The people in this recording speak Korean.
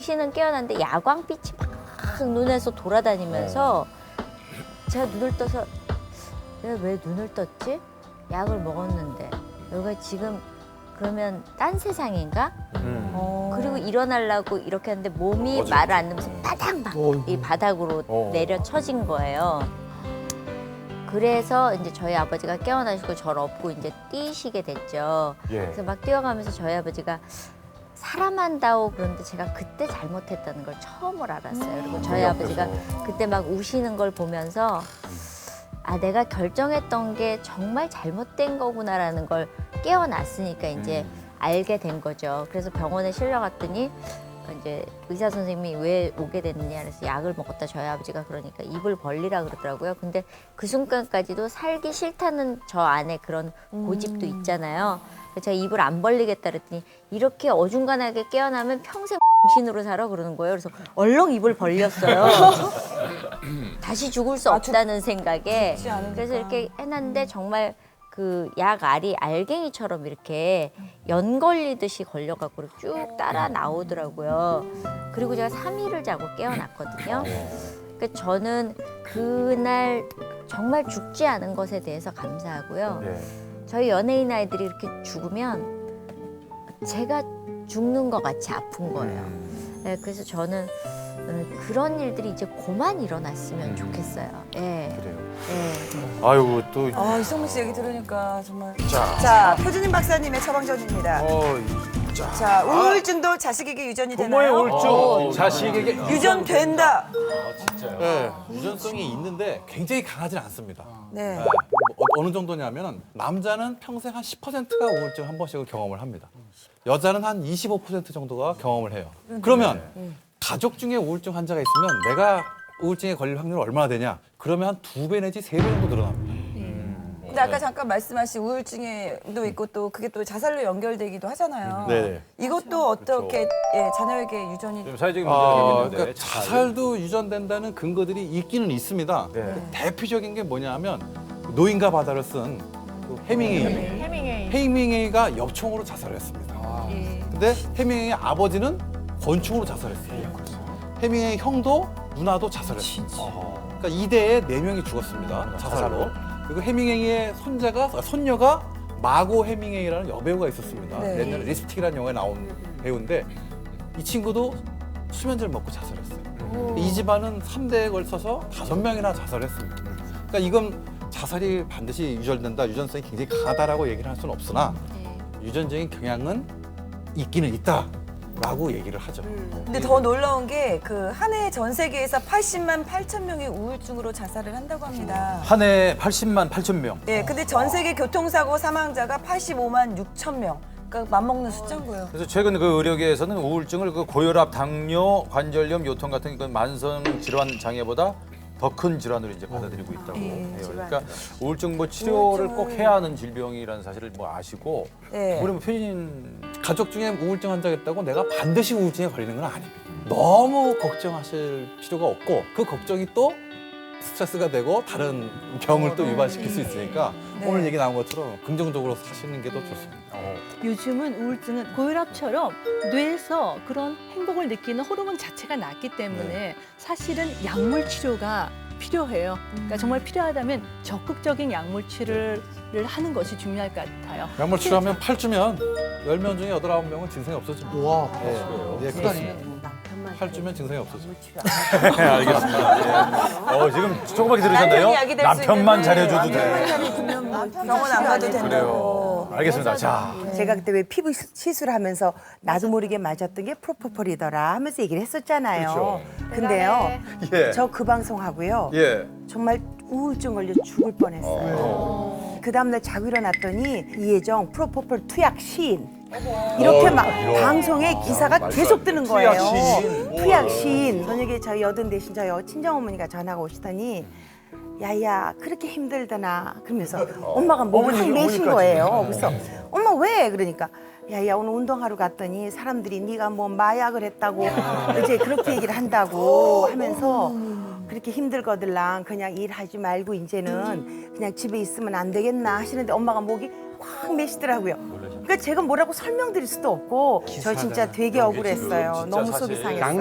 정신은 깨어났는데 야광빛이 막 눈에서 돌아다니면서 제가 눈을 떠서 내가 왜 눈을 떴지? 약을 먹었는데 여기가 지금 그러면 딴 세상인가? 그리고 일어나려고 이렇게 하는데 몸이 말을 안 듣면서 바닥 막 이 바닥으로 내려 쳐진 거예요. 그래서 이제 저희 아버지가 깨어나시고 저를 업고 이제 뛰시게 됐죠. 그래서 막 뛰어가면서 저희 아버지가 사람한다오 그런데 제가 그때 잘못했다는 걸 처음으로 알았어요. 그리고 저희 아버지가 그때 막 우시는 걸 보면서 아 내가 결정했던 게 정말 잘못된 거구나라는 걸 깨어났으니까 이제 알게 된 거죠. 그래서 병원에 실려갔더니 이제 의사 선생님이 왜 오게 됐느냐 그래서 약을 먹었다 저희 아버지가 그러니까 입을 벌리라 그러더라고요. 근데 그 순간까지도 살기 싫다는 저 안에 그런 고집도 있잖아요. 그래서 제가 입을 안 벌리겠다 그랬더니 이렇게 어중간하게 깨어나면 평생 신으로 살아 그러는 거예요. 그래서 얼렁 입을 벌렸어요. 다시 죽을 수 없다는 생각에. 그래서 이렇게 해놨는데 정말 그 약 알이 알갱이처럼 이렇게 연 걸리듯이 걸려갖고 쭉 따라 나오더라고요. 그리고 제가 3일을 자고 깨어났거든요. 그러니까 저는 그날 정말 죽지 않은 것에 대해서 감사하고요. 저희 연예인 아이들이 이렇게 죽으면 제가 죽는 것 같이 아픈 거예요. 네, 그래서 저는 그런 일들이 이제 그만 일어났으면 좋겠어요. 예. 그래요. 예. 아유 또. 이성민 씨 얘기 들으니까 정말. 자, 표준임 박사님의 처방전입니다. 자, 우울증도 자식에게 유전이 부모의 되나요? 우울증 자식에게 유전된다. 네, 유전성이 있는데 굉장히 강하지는 않습니다. 네. 네, 어느 정도냐면 남자는 평생 한 10%가 우울증 한 번씩은 경험을 합니다. 여자는 한 25% 정도가 경험을 해요. 그러면 가족 중에 우울증 환자가 있으면 내가 우울증에 걸릴 확률이 얼마나 되냐? 그러면 한 2배 내지 3배 정도 늘어납니다. 근데 아까 잠깐 말씀하신 우울증에도 있고 또 그게 또 자살로 연결되기도 하잖아요. 네. 이것도 어떻게 자녀에게 유전이 좀 사회적인 문제가 있는데 그러니까 자살도 유전된다는 근거들이 있기는 있습니다. 대표적인 게 뭐냐면 노인과 바다를 쓴 그 해밍웨이가 엽총으로 자살을 했습니다. 근데 해밍웨이의 아버지는 권총으로 자살했어요. 해밍웨이 형도 누나도 자살했습니다. 그러니까 2대에 4명이 죽었습니다. 자살로. 그리고 해밍웨이의 손녀가 마고 해밍웨이라는 여배우가 있었습니다. 네. 옛날에 리스틱이라는 영화에 나온 배우인데 이 친구도 수면제를 먹고 자살했어요. 이 집안은 3대에 걸쳐서 5명이나 자살했습니다. 그러니까 이건 자살이 반드시 유전된다, 유전성이 굉장히 강하다라고 얘기를 할 수는 없으나 유전적인 경향은 있기는 있다라고 얘기를 하죠. 근데 더 놀라운 게 그 한 해 전 세계에서 80만 8천 명이 우울증으로 자살을 한다고 합니다. 한 해 80만 8천 명. 예, 근데 전 세계 교통사고 사망자가 85만 6천 명. 그러니까 맞먹는 숫자인 거예요. 그래서 최근 그 의료계에서는 우울증을 그 고혈압, 당뇨, 관절염, 요통 같은 그 만성 질환 장애보다 더 큰 질환으로 이제 받아들이고 있다고 해요. 그러니까 우울증 뭐 치료를 꼭 해야 하는 질병이라는 사실을 뭐 아시고 네. 우리 뭐 표진 가족 중에 우울증 환자가 있다고 내가 반드시 우울증에 걸리는 건 아닙니다. 너무 걱정하실 필요가 없고 그 걱정이 또 스트레스가 되고 다른 병을 또 유발시킬 수 있으니까 오늘 얘기 나온 것처럼 긍정적으로 사시는 게 더 좋습니다. 요즘은 우울증은 고혈압처럼 뇌에서 그런 행복을 느끼는 호르몬 자체가 낮기 때문에 사실은 약물 치료가 필요해요. 그러니까 정말 필요하다면 적극적인 약물 치료를 하는 것이 중요할 것 같아요. 약물 치료하면 8주면 10명 중에 8, 9명은 증상이 없어집니다. 와, 네, 그다니. 8주면 증상이 없어집니다. 네, 알겠습니다. 지금 조그맣게 들으셨나요? 남편이 약이 될수 남편만 있는데. 잘해줘도 돼. 병원 안 가도 된다고. 그래요. 알겠습니다. 자, 제가 그때 왜 피부 시술하면서 나도 모르게 맞았던 게 프로포폴이더라 하면서 얘기를 했었잖아요. 근데요, 예. 저 그 방송하고요. 예. 정말 우울증 걸려 죽을 뻔했어요. 그 다음날 자고 일어났더니 이혜정 프로포폴 투약 시인 이렇게 막 방송에 기사가 계속 뜨는 거예요. 투약 시인. 저녁에 저희 여든 대신 저희 친정어머니가 전화가 오시더니 야야 그렇게 힘들다나 그러면서 엄마가 몸을 확 내신 거예요. 그래서 엄마 왜? 그러니까 야야 오늘 운동하러 갔더니 사람들이 네가 뭐 마약을 했다고 이제 그렇게 얘기를 한다고 하면서 그렇게 힘들거들랑 그냥 일하지 말고 이제는 그냥 집에 있으면 안 되겠나 하시는데 엄마가 목이 확 메시더라고요. 그러니까 제가 뭐라고 설명드릴 수도 없고 저 진짜 되게 억울했어요. 너무 속이 상했어요.